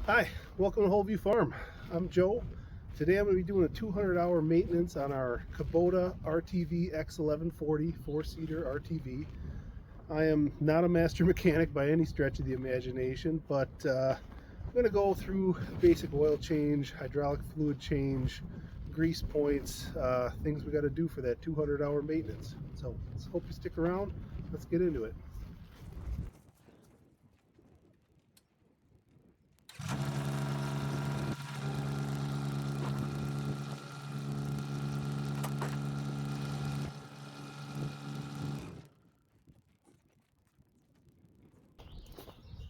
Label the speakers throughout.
Speaker 1: Hi, welcome to Whole View Farm. I'm Joe. Today I'm going to be doing a 200-hour maintenance on our Kubota RTV X1140 4-seater RTV. I am not a master mechanic by any stretch of the imagination, but I'm going to go through basic oil change, hydraulic fluid change, grease points, things we got to do for that 200-hour maintenance. So let's hope you stick around. Let's get into it.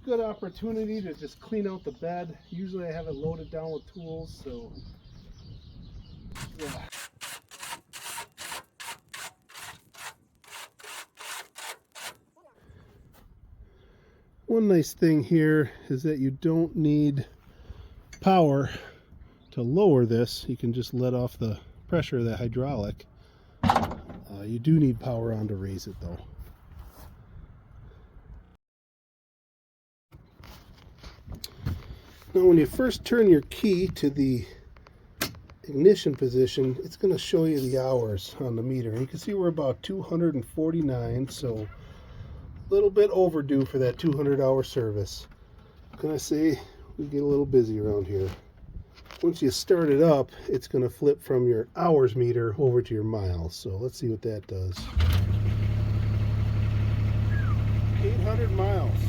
Speaker 1: Good opportunity to just clean out the bed. Usually I have it loaded down with tools, so yeah. One nice thing here is that you don't need power to lower this. You can just let off the pressure of the hydraulic. You do need power on to raise it though. Now when you first turn your key to the ignition position, it's going to show you the hours on the meter. And you can see we're about 249, so a little bit overdue for that 200-hour service. What can I say? We get a little busy around here. Once you start it up, it's going to flip from your hours meter over to your miles. So let's see what that does. 800 miles.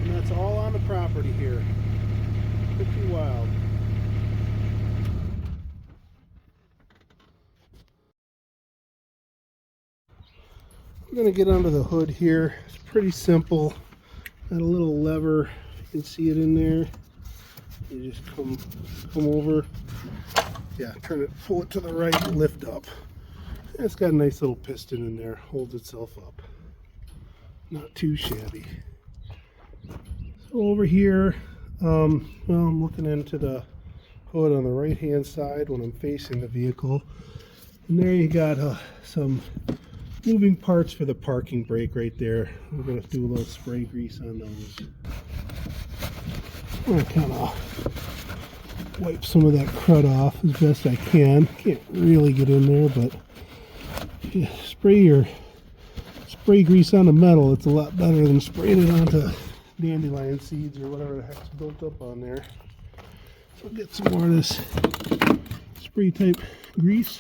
Speaker 1: And that's all on the property here. Pretty wild. I'm going to get under the hood here. It's pretty simple. Got a little lever. You can see it in there. You just come over. Yeah, turn it, pull it to the right, lift up. And it's got a nice little piston in there. Holds itself up. Not too shabby. So over here, well, I'm looking into the hood on the right hand side when I'm facing the vehicle. And there you got some moving parts for the parking brake right there. We're going to do a little spray grease on those. I'm going to kind of wipe some of that crud off as best I can. Can't really get in there, but if you spray grease on the metal, it's a lot better than spraying it onto dandelion seeds or whatever the heck's built up on there. So I'll get some more of this spray type grease.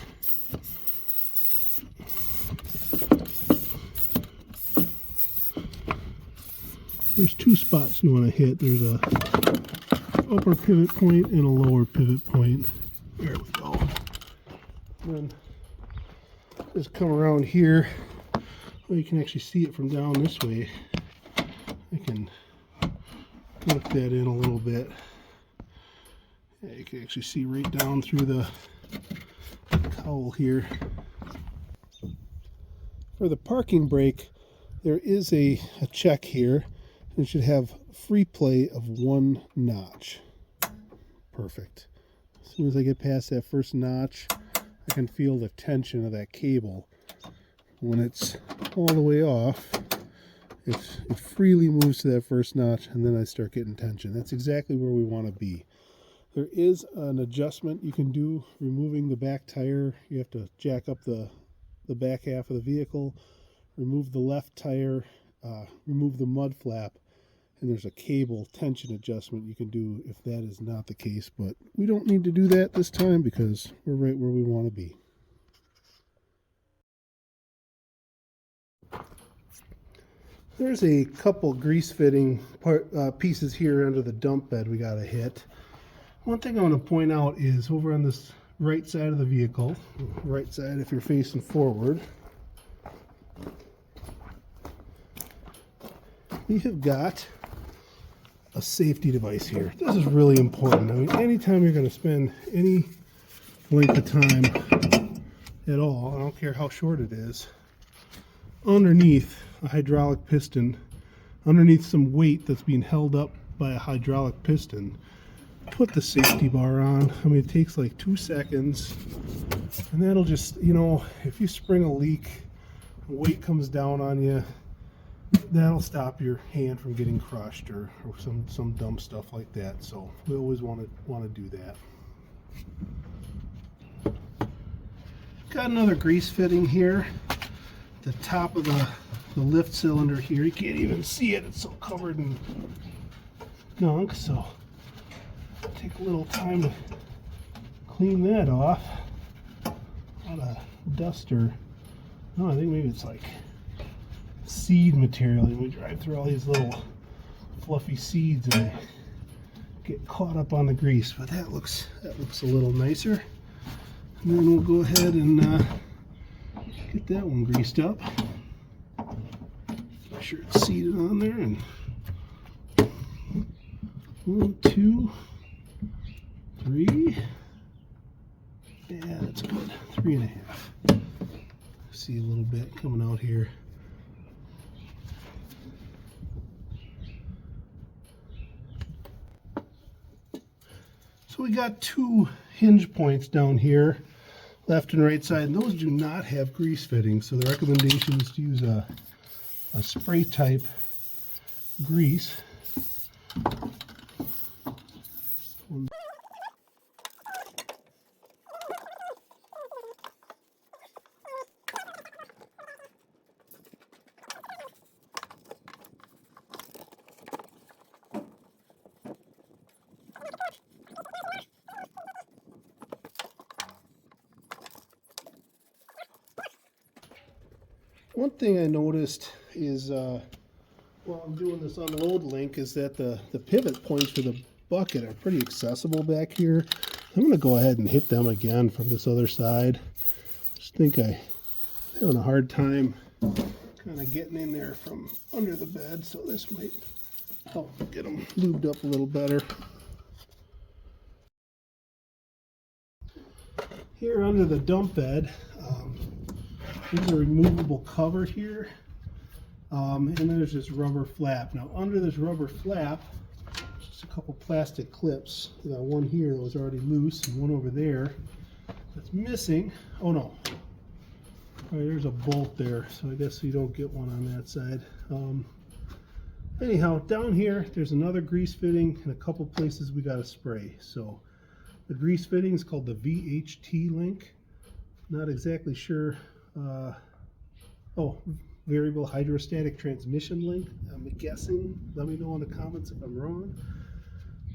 Speaker 1: There's two spots you want to hit. There's a upper pivot point and a lower pivot point. There we go. And then just come around here. Well, you can actually see it from down this way. I can lift that in a little bit. Yeah, you can actually see right down through the cowl here. For the parking brake, there is a check here. It should have free play of 1 notch. Perfect. As soon as I get past that first notch, I can feel the tension of that cable. When it's all the way off, it freely moves to that first notch, and then I start getting tension. That's exactly where we want to be. There is an adjustment you can do removing the back tire. You have to jack up the back half of the vehicle, remove the left tire, remove the mud flap, and there's a cable tension adjustment you can do if that is not the case. But we don't need to do that this time because we're right where we want to be. There's a couple grease fitting pieces here under the dump bed we got to hit. One thing I want to point out is over on this right side of the vehicle, right side if you're facing forward, we have got a safety device here. This is really important. I mean, anytime you're going to spend any length of time at all, I don't care how short it is, underneath a hydraulic piston, underneath some weight that's being held up by a hydraulic piston, put the safety bar on. I mean, it takes like 2 seconds, and that'll just, you know, if you spring a leak, weight comes down on you, that'll stop your hand from getting crushed or some dumb stuff like that. So we always want to do that. Got another grease fitting here. The top of the lift cylinder here. You can't even see it. It's so covered in gunk. So take a little time to clean that off. On a duster. No, I think maybe it's like seed material. We drive through all these little fluffy seeds and they get caught up on the grease. But that looks a little nicer. And then we'll go ahead and get that one greased up. Make sure it's seated on there. And 1, 2, 3. Yeah, that's good. 3.5. See a little bit coming out here. So we got 2 hinge points down here, left and right side, and those do not have grease fittings. So the recommendation is to use a spray type grease. One thing I noticed is while I'm doing this unload link is that the pivot points for the bucket are pretty accessible back here. I'm going to go ahead and hit them again from this other side. Just think I'm having a hard time kind of getting in there from under the bed, so this might help get them lubed up a little better. Here under the dump bed, there's a removable cover here, and then there's this rubber flap. Now under this rubber flap, just a couple plastic clips. We got one here that was already loose and one over there that's missing. Oh no, all right, there's a bolt there, so I guess you don't get one on that side. Anyhow, down here there's another grease fitting and a couple places we got to spray. So the grease fitting is called the VHT link. Not exactly sure. Variable hydrostatic transmission link. I'm guessing. Let me know in the comments if I'm wrong.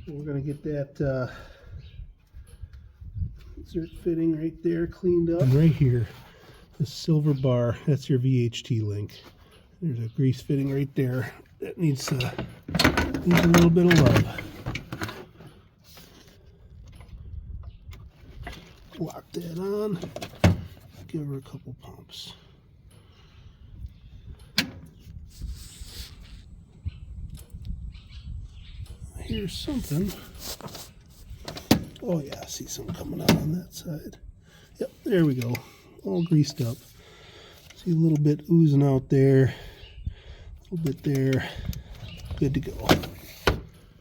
Speaker 1: And we're going to get that zerk fitting right there cleaned up. And right here, the silver bar, that's your VHT link. There's a grease fitting right there that needs a little bit of love. Lock that on. Give her a couple pumps. Here's something. Oh yeah, I see something coming out on that side. Yep, there we go. All greased up. See a little bit oozing out there. A little bit there. Good to go.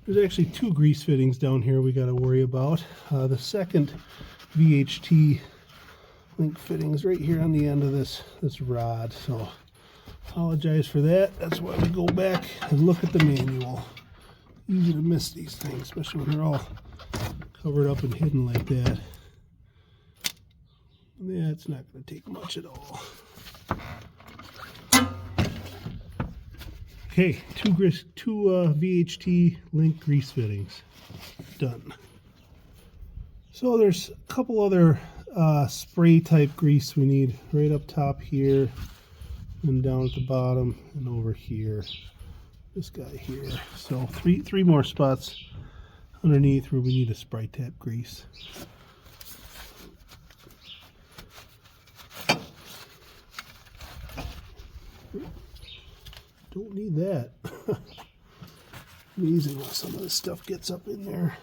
Speaker 1: There's actually 2 grease fittings down here we got to worry about. The second VHT link fitting is right here on the end of this rod. So apologize for that. That's why we go back and look at the manual. Easy to miss these things, especially when they're all covered up and hidden like that. Yeah, it's not going to take much at all. Okay, 2 VHT link grease fittings. Done. So there's a couple other spray type grease we need right up top here and down at the bottom and over here. This guy here. So three more spots underneath where we need a spray tap grease. Don't need that. Amazing how some of this stuff gets up in there.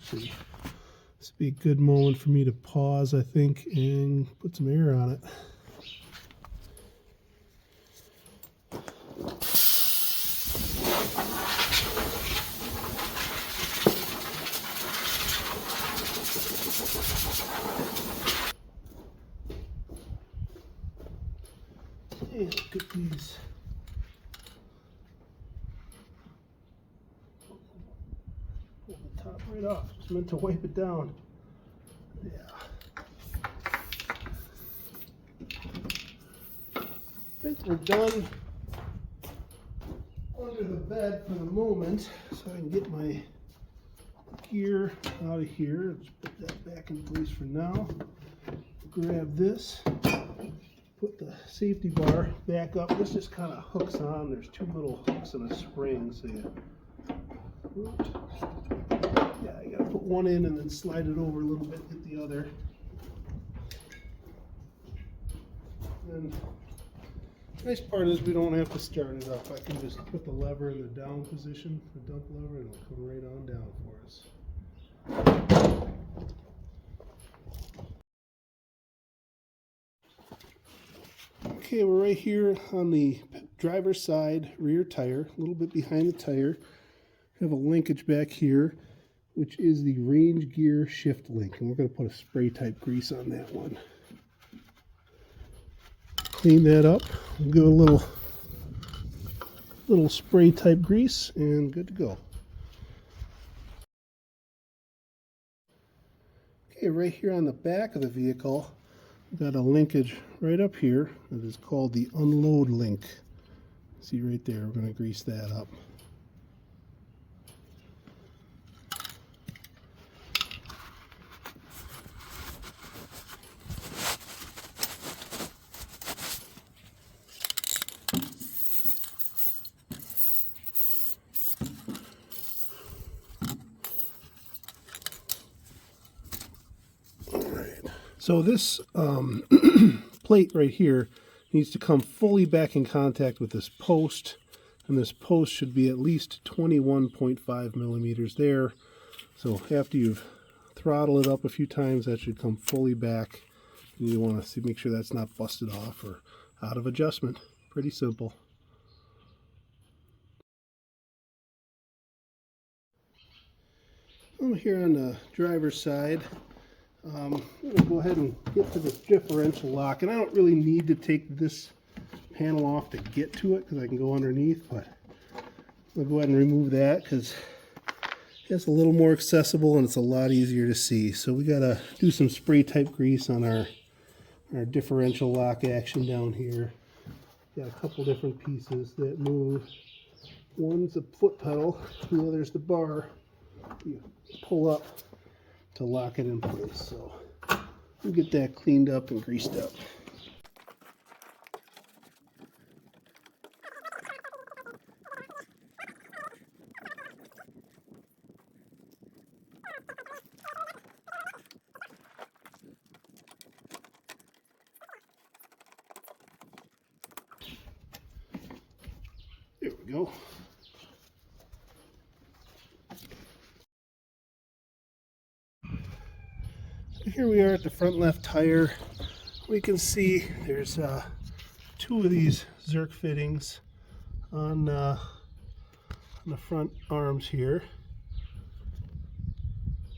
Speaker 1: See, this would be a good moment for me to pause, I think, and put some air on it. Hey, look at these. Pull the top right off. Just meant to wipe it down. Yeah. I think we're done under the bed for the moment, so I can get my gear out of here. Just put that back in place for now. Grab this, put the safety bar back up. This just kind of hooks on. There's two little hooks and a spring, so you gotta put one in and then slide it over a little bit, get the other. And the nice part is we don't have to start it up. I can just put the lever in the down position, the dump lever, and it'll come right on down for us. Okay, we're right here on the driver's side rear tire, a little bit behind the tire. We have a linkage back here, which is the range gear shift link, and we're going to put a spray type grease on that one. Clean that up, we'll give it a little spray type grease, and good to go. Okay, right here on the back of the vehicle, we've got a linkage right up here that is called the unload link. See right there, we're going to grease that up. So this plate right here needs to come fully back in contact with this post, and this post should be at least 21.5 millimeters there. So after you've throttled it up a few times, that should come fully back. And you want to make sure that's not busted off or out of adjustment. Pretty simple. I'm here on the driver's side. I'm going to go ahead and get to the differential lock, and I don't really need to take this panel off to get to it because I can go underneath, but I'll go ahead and remove that because it's a little more accessible and it's a lot easier to see. So we got to do some spray type grease on our differential lock action down here. Got a couple different pieces that move. One's a foot pedal, the other's the bar you pull up to lock it in place. So we'll get that cleaned up and greased up. There we go. Here we are at the front left tire. We can see there's two of these zerk fittings on the front arms here.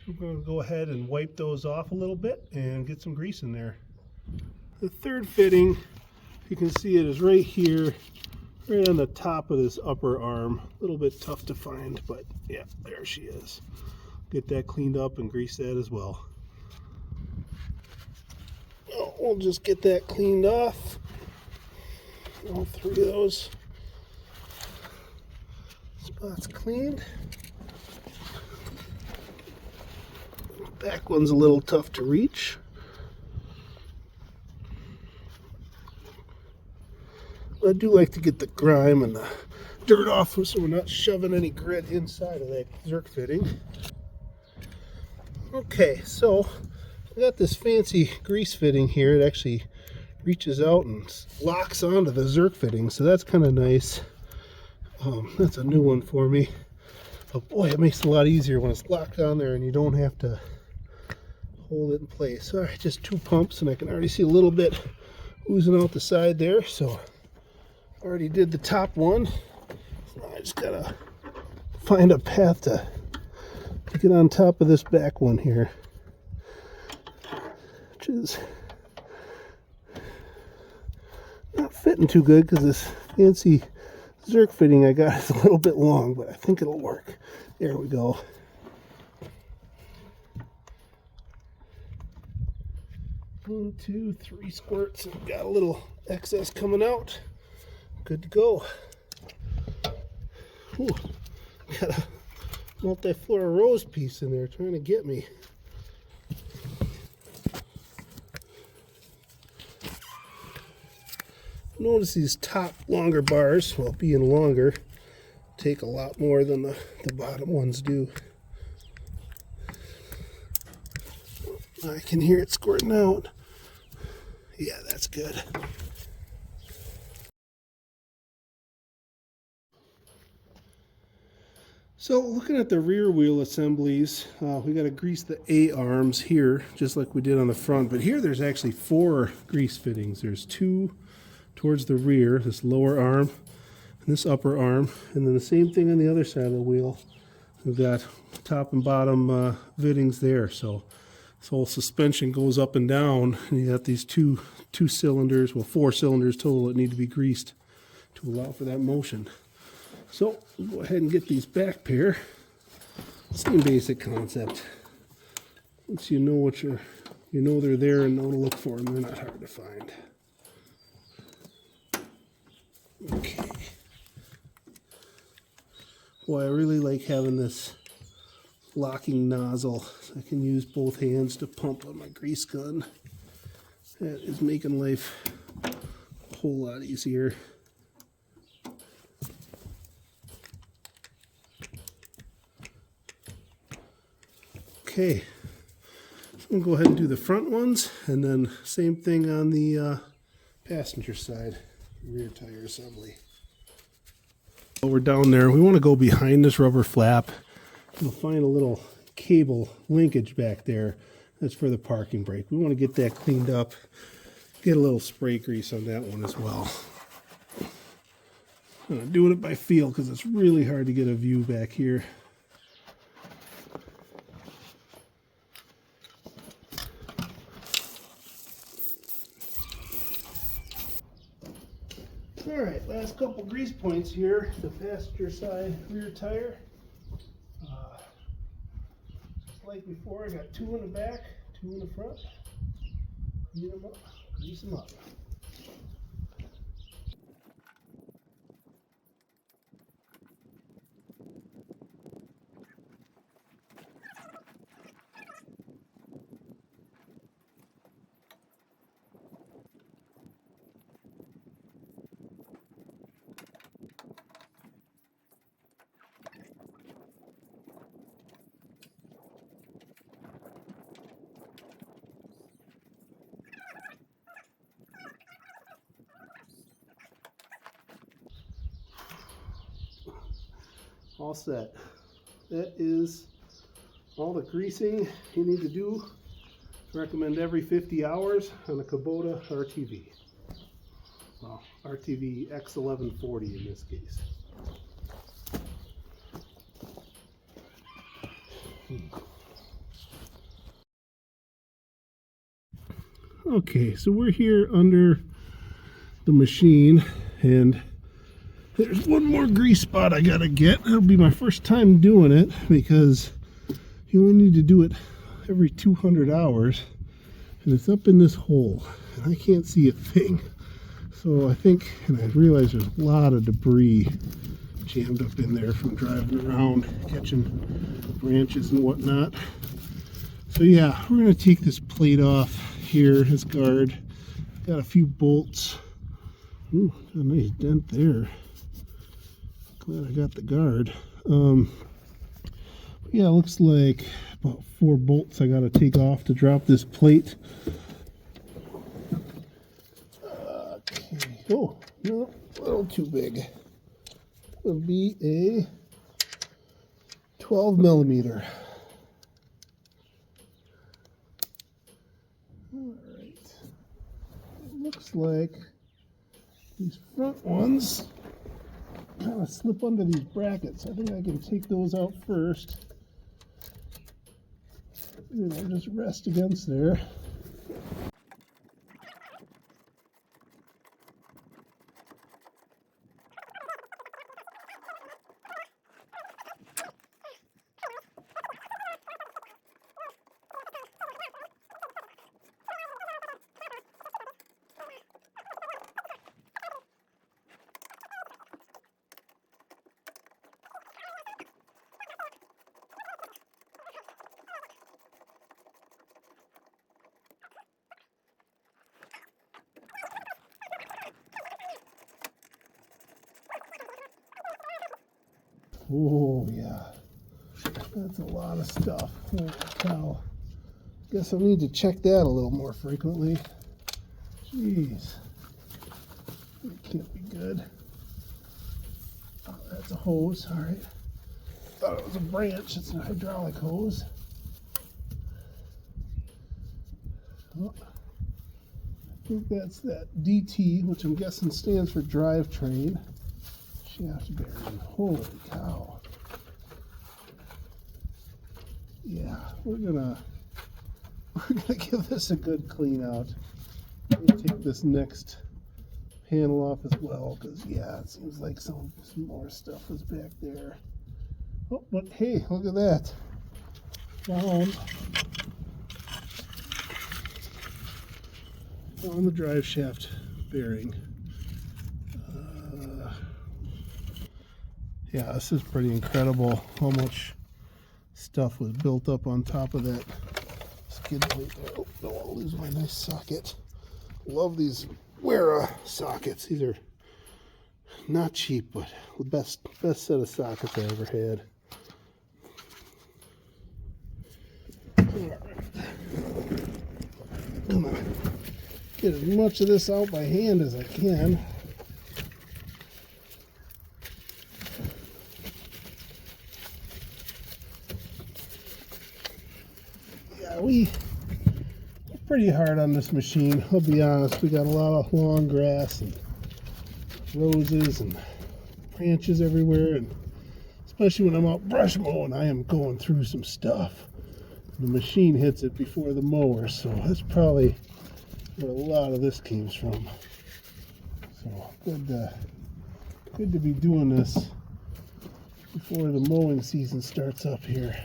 Speaker 1: We're going to go ahead and wipe those off a little bit and get some grease in there. The third fitting, you can see it is right here, right on the top of this upper arm. A little bit tough to find, but yeah, there she is. Get that cleaned up and grease that as well. We'll just get that cleaned off. All three of those spots cleaned. Back one's a little tough to reach. I do like to get the grime and the dirt off so we're not shoving any grit inside of that zerk fitting. Okay, so I got this fancy grease fitting here. It actually reaches out and locks onto the zerk fitting, so that's kind of nice. That's a new one for me. But boy, it makes it a lot easier when it's locked on there and you don't have to hold it in place. All right, just two pumps, and I can already see a little bit oozing out the side there. So I already did the top one. So I just gotta find a path to get on top of this back one here, which is not fitting too good because this fancy zerk fitting I got is a little bit long, but I think it'll work. There we go. One, two, three squirts. Got a little excess coming out. Good to go. Ooh, got a multi-floor rose piece in there trying to get me. Notice these top longer bars, well, being longer, take a lot more than the bottom ones do. I can hear it squirting out. Yeah, that's good. So looking at the rear wheel assemblies, we got to grease the A-arms here, just like we did on the front. But here there's actually 4 grease fittings. There's 2 towards the rear, this lower arm and this upper arm. And then the same thing on the other side of the wheel. We've got top and bottom fittings there. So this whole suspension goes up and down, and you got these two cylinders, well, 4 cylinders total that need to be greased to allow for that motion. So we'll go ahead and get these back pair. Same basic concept. Once you know what you know they're there and know to look for them, they're not hard to find. Okay. Boy, I really like having this locking nozzle. So I can use both hands to pump on my grease gun. That is making life a whole lot easier. Okay, so I'm going to go ahead and do the front ones, and then same thing on the passenger side, rear tire assembly. While we're down there, we want to go behind this rubber flap. We'll find a little cable linkage back there. That's for the parking brake. We want to get that cleaned up. Get a little spray grease on that one as well. I'm doing it by feel because it's really hard to get a view back here. Alright, last couple grease points here. The passenger side rear tire. Just like before, I got 2 in the back, 2 in the front. Clean them up, grease them up. All set. That is all the greasing you need to do. Recommend every 50 hours on a Kubota RTV. Well, RTV X1140 in this case. Okay, so we're here under the machine, and there's one more grease spot I gotta get. It'll be my first time doing it because you only need to do it every 200 hours, and it's up in this hole, and I can't see a thing. So I think, and I realize there's a lot of debris jammed up in there from driving around, catching branches and whatnot. So yeah, we're gonna take this plate off here, this guard. Got a few bolts. Ooh, got a nice dent there. Glad I got the guard. Yeah, it looks like about 4 bolts I got to take off to drop this plate. Okay. Oh, no, a little too big. It would be a 12 millimeter. All right. It looks like these front ones kind of slip under these brackets. I think I can take those out first. And they'll just rest against there. Oh yeah, that's a lot of stuff. Holy cow. Guess I need to check that a little more frequently. Jeez, it can't be good. Oh, that's a hose. All right, thought it was a branch. It's a hydraulic hose. Oh, I think that's that DT, which I'm guessing stands for drivetrain. Shaft bearing. Holy cow. Yeah, we're gonna give this a good clean out. We'll take this next panel off as well, because yeah, it seems like some more stuff is back there. Oh, but hey, look at that. Found on the drive shaft bearing. Yeah, this is pretty incredible how much stuff was built up on top of that skid plate there. Oh, no, I'll lose my nice socket. Love these Wera sockets. These are not cheap, but the best set of sockets I ever had. I'm gonna get as much of this out by hand as I can. We're pretty hard on this machine, I'll be honest. We got a lot of long grass and roses and branches everywhere, and especially when I'm out brush mowing, I am going through some stuff. The machine hits it before the mower, so that's probably where a lot of this came from. So good to be doing this before the mowing season starts up here.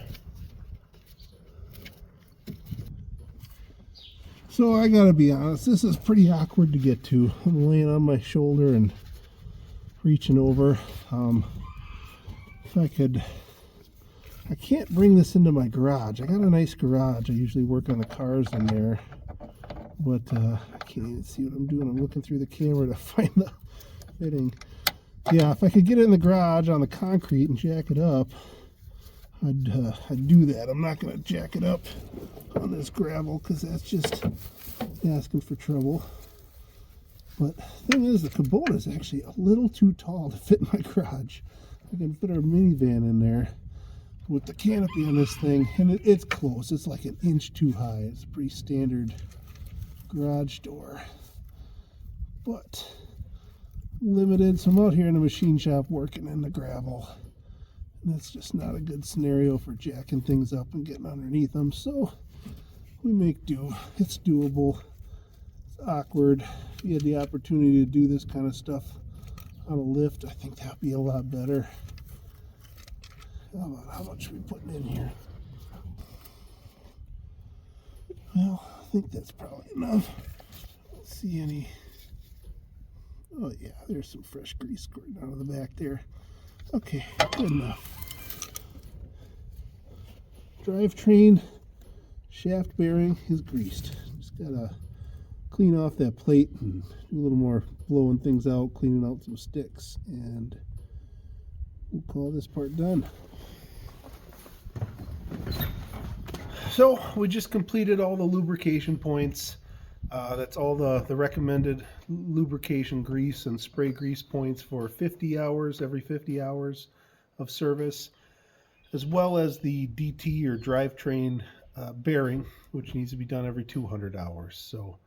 Speaker 1: So I gotta be honest, this is pretty awkward to get to. I'm laying on my shoulder and reaching over. If I could, I can't bring this into my garage. I got a nice garage. I usually work on the cars in there, but I can't even see what I'm doing. I'm looking through the camera to find the fitting. Yeah, if I could get it in the garage on the concrete and jack it up, I'd do that. I'm not gonna jack it up on this gravel because that's just asking for trouble. But the thing is, the Kubota is actually a little too tall to fit in my garage. I can fit our minivan in there with the canopy on this thing, and it's close. It's like an inch too high. It's a pretty standard garage door, but limited. So I'm out here in the machine shop working in the gravel. That's just not a good scenario for jacking things up and getting underneath them, so we make do. It's doable. It's awkward. If you had the opportunity to do this kind of stuff on a lift, I think that'd be a lot better. How much are we putting in here? Well, I think that's probably enough. I don't see any. Oh yeah, there's some fresh grease squirting out of the back there. Okay, good enough. Drivetrain shaft bearing is greased. Just gotta clean off that plate and do a little more blowing things out, cleaning out some sticks, and we'll call this part done. So we just completed all the lubrication points. That's all the recommended lubrication grease and spray grease points for 50 hours, every 50 hours of service, as well as the DT or drivetrain bearing, which needs to be done every 200 hours. So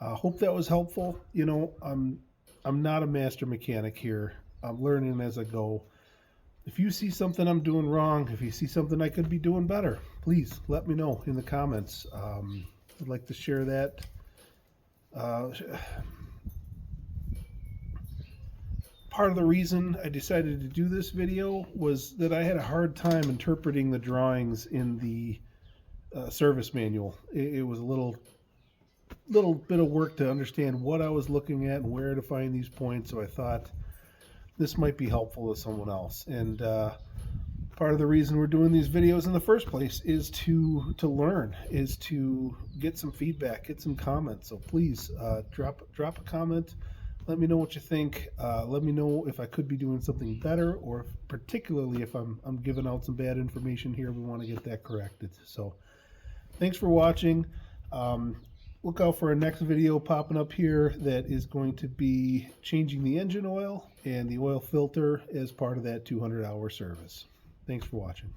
Speaker 1: hope that was helpful. You know, I'm not a master mechanic here. I'm learning as I go. If you see something I'm doing wrong, if you see something I could be doing better, please let me know in the comments. I'd like to share that. Part of the reason I decided to do this video was that I had a hard time interpreting the drawings in the service manual. It was a little bit of work to understand what I was looking at and where to find these points, so I thought this might be helpful to someone else. And part of the reason we're doing these videos in the first place is to learn, is to get some feedback, get some comments. So please drop a comment Let me know what you think. Let me know if I could be doing something better, or particularly if I'm giving out some bad information here. We want to get that corrected. So thanks for watching. Look out for our next video popping up here that is going to be changing the engine oil and the oil filter as part of that 200-hour service. Thanks for watching.